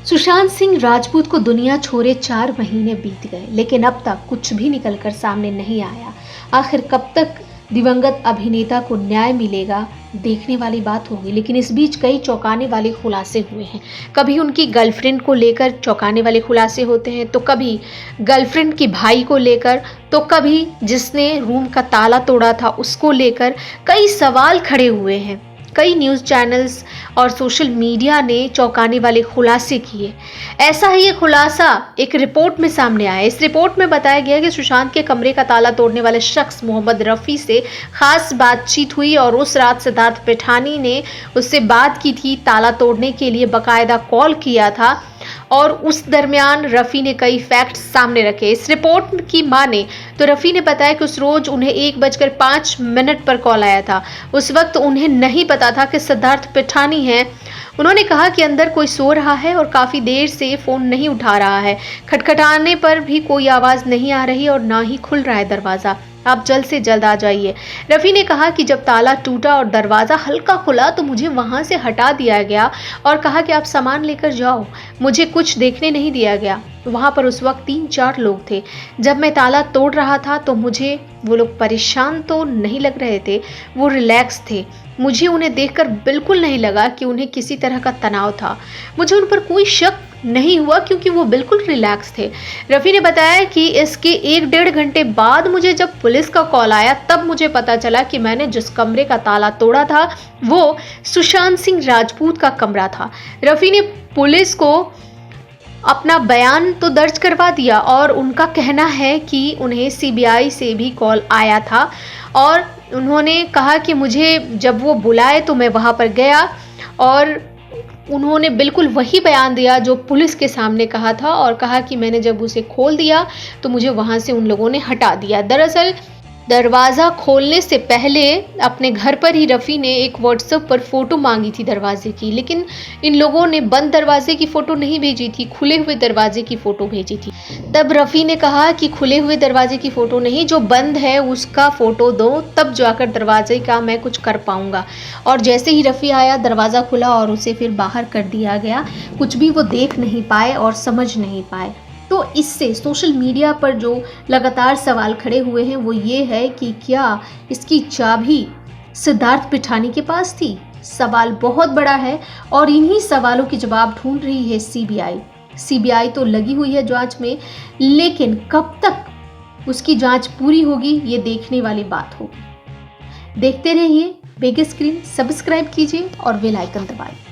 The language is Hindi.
सुशांत सिंह राजपूत को दुनिया छोड़े 4 महीने बीत गए, लेकिन अब तक कुछ भी निकलकर सामने नहीं आया। आखिर कब तक दिवंगत अभिनेता को न्याय मिलेगा, देखने वाली बात होगी। लेकिन इस बीच कई चौंकाने वाले खुलासे हुए हैं। कभी उनकी गर्लफ्रेंड को लेकर चौंकाने वाले खुलासे होते हैं, तो कभी गर्लफ्रेंड के भाई को लेकर, तो कभी जिसने रूम का ताला तोड़ा था उसको लेकर कई सवाल खड़े हुए हैं। कई न्यूज़ चैनल्स और सोशल मीडिया ने चौंकाने वाले खुलासे किए। ऐसा ही एक खुलासा एक रिपोर्ट में सामने आया। इस रिपोर्ट में बताया गया कि सुशांत के कमरे का ताला तोड़ने वाले शख्स मोहम्मद रफ़ी से खास बातचीत हुई और उस रात सिद्धार्थ पिठानी ने उससे बात की थी, ताला तोड़ने के लिए बाकायदा कॉल किया था और उस दरमियान रफ़ी ने कई फैक्ट्स सामने रखे। इस रिपोर्ट की माने तो रफ़ी ने बताया कि उस रोज उन्हें 1:05 पर कॉल आया था। उस वक्त उन्हें नहीं पता था कि सिद्धार्थ पिठानी है। उन्होंने कहा कि अंदर कोई सो रहा है और काफ़ी देर से फ़ोन नहीं उठा रहा है। खटखटाने पर भी कोई आवाज़ नहीं आ रही और ना ही खुल रहा है दरवाज़ा। आप जल्द से जल्द आ जाइए। रफ़ी ने कहा कि जब ताला टूटा और दरवाज़ा हल्का खुला तो मुझे वहाँ से हटा दिया गया और कहा कि आप सामान लेकर जाओ, मुझे कुछ देखने नहीं दिया गया। वहाँ पर उस वक्त 3-4 लोग थे। जब मैं ताला तोड़ रहा था तो मुझे वो लोग परेशान तो नहीं लग रहे थे, वो रिलैक्स थे। मुझे उन्हें देखकर बिल्कुल नहीं लगा कि उन्हें किसी तरह का तनाव था। मुझे उन पर कोई शक नहीं हुआ क्योंकि वो बिल्कुल रिलैक्स थे। रफ़ी ने बताया कि इसके 1-1.5 घंटे बाद मुझे जब पुलिस का कॉल आया तब मुझे पता चला कि मैंने जिस कमरे का ताला तोड़ा था वो सुशांत सिंह राजपूत का कमरा था। रफ़ी ने पुलिस को अपना बयान तो दर्ज करवा दिया और उनका कहना है कि उन्हें सीबीआई से भी कॉल आया था और उन्होंने कहा कि मुझे जब वो बुलाए तो मैं वहाँ पर गया और उन्होंने बिल्कुल वही बयान दिया जो पुलिस के सामने कहा था और कहा कि मैंने जब उसे खोल दिया तो मुझे वहाँ से उन लोगों ने हटा दिया। दरअसल दरवाज़ा खोलने से पहले अपने घर पर ही रफ़ी ने एक व्हाट्सएप पर फ़ोटो मांगी थी दरवाजे की, लेकिन इन लोगों ने बंद दरवाजे की फ़ोटो नहीं भेजी थी, खुले हुए दरवाजे की फ़ोटो भेजी थी। तब रफ़ी ने कहा कि खुले हुए दरवाजे की फ़ोटो नहीं, जो बंद है उसका फ़ोटो दो, तब जाकर दरवाजे का मैं कुछ कर पाऊँगा। और जैसे ही रफ़ी आया दरवाज़ा खुला और उसे फिर बाहर कर दिया गया। कुछ भी वो देख नहीं पाए और समझ नहीं पाए। तो इससे सोशल मीडिया पर जो लगातार सवाल खड़े हुए हैं वो ये है कि क्या इसकी चाबी सिद्धार्थ पिठानी के पास थी? सवाल बहुत बड़ा है और इन्हीं सवालों के जवाब ढूंढ रही है सीबीआई। सीबीआई तो लगी हुई है जांच में, लेकिन कब तक उसकी जांच पूरी होगी ये देखने वाली बात होगी। देखते रहिए बिग स्क्रीन, सब्सक्राइब कीजिए और बेल आइकन दबाइए।